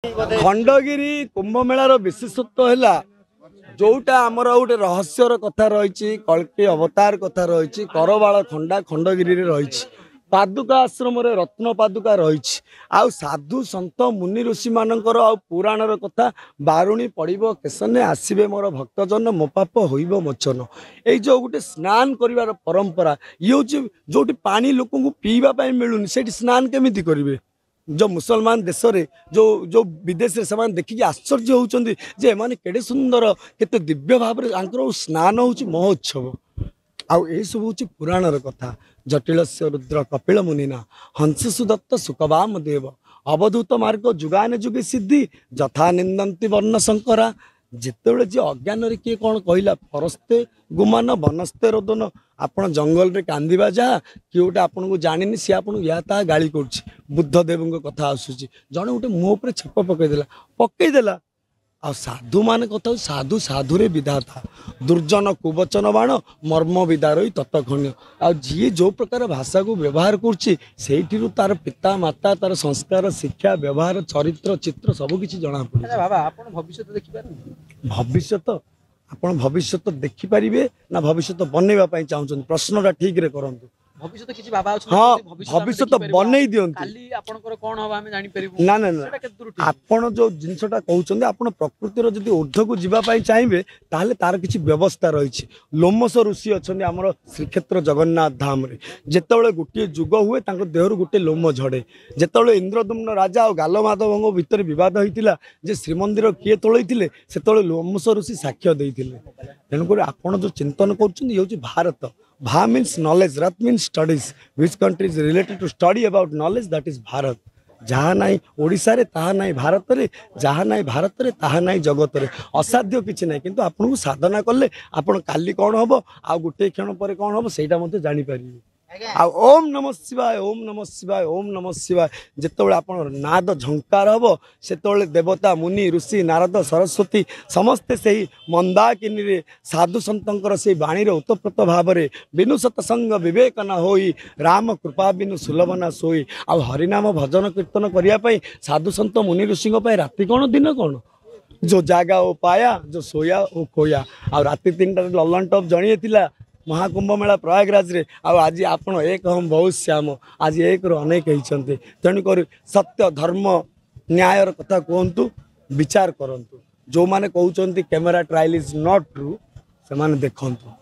खंडगिरी कुंभ malar विशेषत्व है जोटा आमर गोटे रहस्यर कथा रही कल्कि अवतार कथा रही करवाल खंडा खंडगिरी रही पादुका आश्रम रत्न पादुका रही साधु सत मुनि ऋषि मानकर पुराणर कथा बारुणी पड़ो केसने आसवे मोर भक्तजन मो पाप हो मोचन ये जो गोटे स्नान कर परंपरा ये हूँ जो पानी लोक पीवाई मिलूनी से स्नान केमी करेंगे जो मुसलमान देश रे जो जो विदेश से देखिए आश्चर्य होती जे माने केड़े सुंदर केते दिव्य भाव में स्नान हो महोत्सव आउ ये सब हूँ पुराणर कथा जटिल से रुद्र कपिल मुनिना हंस सुदत्त सुखवाम देव अवधूत मार्ग जुगान जुगे सिद्धि जथा निंदंती वर्ण शंकरा जिते जी अज्ञान किए कौन कहला फरस्ते गुमान बनस्ते रोदन आपण जंगल रे कांदिबा जा कि गोटे आपन को जानिनी सी आपन या ता गाली कर बुद्ध देव कथा आसूची जड़े गोटे मुँह पर छेप पकईदेला आ साधु मान कथा साधु साधुरे विधाता दुर्जन कुवचन बाण मर्म विदारई तत्खण्य आ जी जो प्रकार भाषा को व्यवहार कर तार पिता माता तार संस्कार शिक्षा व्यवहार चरित्र चित्र सबकि जना पड़े भविष्य आपण भविष्य देखिपारे ना भविष्य बनवाई चाहते प्रश्नटा ठीक रे करंतु भविष्य किसी बाबा हाँ भविष्य बनई दियंतु ना ना ना आपण जो जिनसटा कहउछन्ते आपण प्रकृतिर जदि ऊर्ध्व को जीवाई चाहिए ताहले तार किसी व्यवस्था रही लोमस ऋषि अच्छा आमर श्रीक्षेत्र जगन्नाथ धाम रे जेतेबेले गोटे जुग हुए तांको देहरु गोटे लोम झड़े जेतेबेले इंद्रदुम्न राजा और गालमाधव भितर विवाद होइतिला जे श्रीमंदिर किए तोलैतिले सेतेबेले लोमस ऋषि साक्ष्य देइतिले तेणुकर आपण जो चिंतन करुछन्ते ये हूँ भारत भा मीन्स नॉलेज रथ means studies which country is related to study about knowledge that is Bharat जहाँ नाई ओडिशा रे ताहा नाई भारत रे जहाँ नाई भारत रे ताहा नाई जगत रे असाध्य किछि नाई किंतु आपन को साधना करले आपन काली कौन हबो आ गुटे क्षण पर कौन हबो सेटा मते जानि पारिबे आ ओम नमः शिवाय ओम नमः शिवाय ओम नमः शिवाय जेतेबेले आपन नाद झंकार हबो सेतेबेले देवता मुनि ऋषि नारद सरस्वती समस्ते सेही मंदाकिनी रे साधु संतंकर से बाणी रे उत्तप्रत भाव रे बिनु सतसंग विवेक न होई राम कृपा बिनु सुलभ न सोई आ हरिनाम भजन कीर्तन करिया पई साधु संत मुनि ऋषि पई राति कौन दिन कौन जो जागा ओ पाया जो सोया ओ खोया आ राति 3टा ललन टॉप जणिए थिला महाकुंभ मेला प्रयागराज रे आज आपण एक हम बहुत श्याम आज एक रो अनेक होती तेणुक सत्य धर्म न्यायर कथा कहतु विचार करंतु जो माने कहउचंती camera trial is not true से माने देखंतु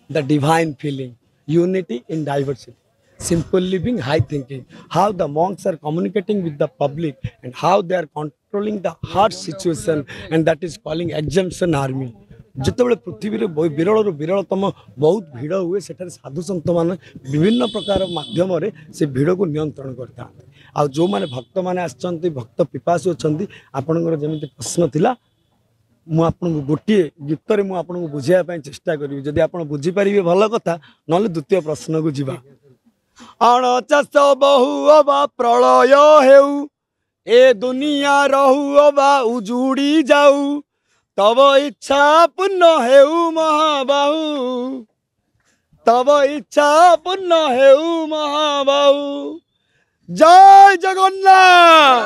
the divine feeling unity in diversity simple living high thinking how the monks are communicating with the public and how they are controlling the hard situation and that is calling exemption army जितेबाला पृथ्वी में विरल विरलतम बहुत भिड़ हुए सेठारे साधु संत मान विभिन्न प्रकार माध्यम से भिड़ को नियंत्रण करता आ जो माने भक्त माने आछंती भक्त पिपासु अछंती आपनकर जेमिति प्रश्न थिला मु आपन गोटे गीत रे मु आपन बुझाया पई चेष्टा करी जदि आपन बुझी परिबे भल कथा नले द्वितीय प्रश्न को जीवा अणचाष बहु अबा प्रलय हेउ ए दुनिया रहु अबा उजुड़ी जाऊ तब इच्छा पूर्ण हेउ महाबाहु तब इच्छा पूर्ण हेउ महाबाहु जय जगन्नाथ।